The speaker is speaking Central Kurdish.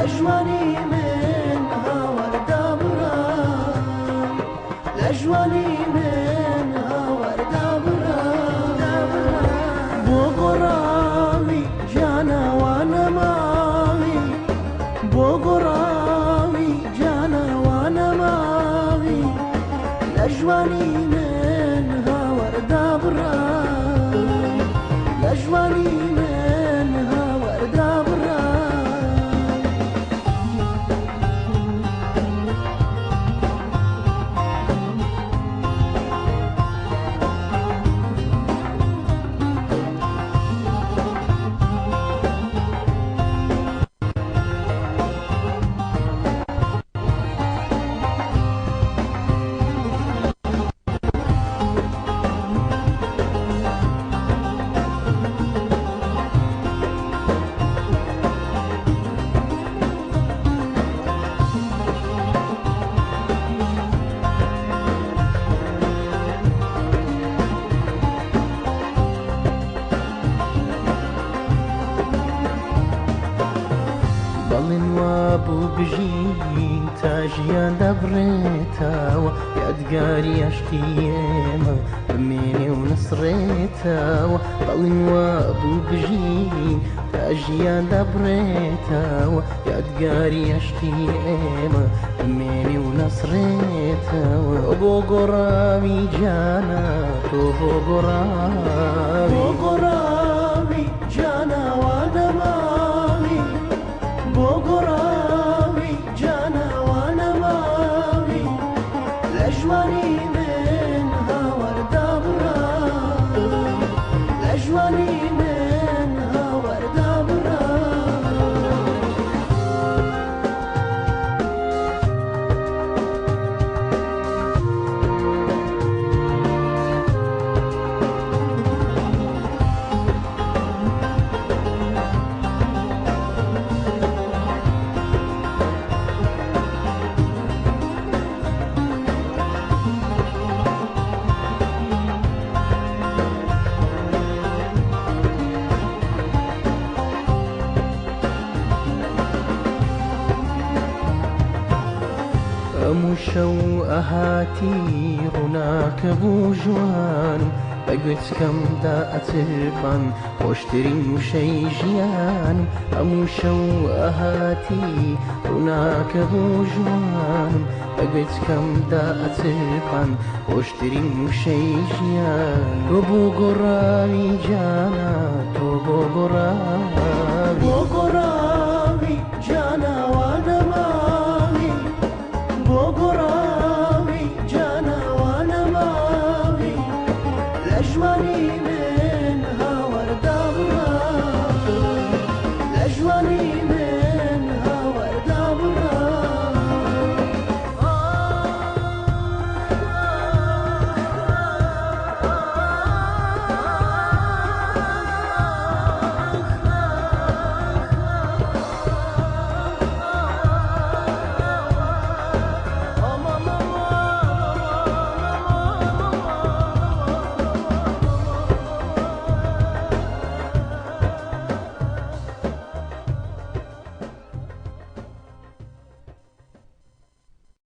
لجواني منها وردة براي، لجواني منها وردة براي. بو غرامي جانا وانا ماغي، بو غرامي جانا وانا ماغي، لجواني منها وردة براي، لجواني منها وردة براي. بەڵێن وا بوو بژین تا ژیان دەبڕێتەوە، یادگاری عەشقی ئێمە بمێنێ و نەسڕێتەوە. بەڵێن وا بوو بژین تا ژیان دەبڕێتەوە، یادگاری عەشقی ئێمە بمێنێ و نەسڕێتەوە. بۆ گۆڕاوی جانە تۆ بۆ گۆڕاوی، بۆ گۆڕاوی جانە وا دەماوی، بۆ گۆڕاوی جانە وا نەماوی، لەژوانی منها وەردە براي، لەژوانی منها وەردە براي. هەموو شەو ئەهاتی ڕووناکە بوو ژوانم، بە گوێچکەمدا ئەچرپان خۆشترین وشەی ژیانم. هەموو شەو ئەهاتی ڕووناکە بوو ژوانم، بە گوێچکەمدا ئەچرپان خۆشترین وشەی ژیان. تۆ بۆ گۆڕاوی جانە تۆ بۆ گۆڕاوی،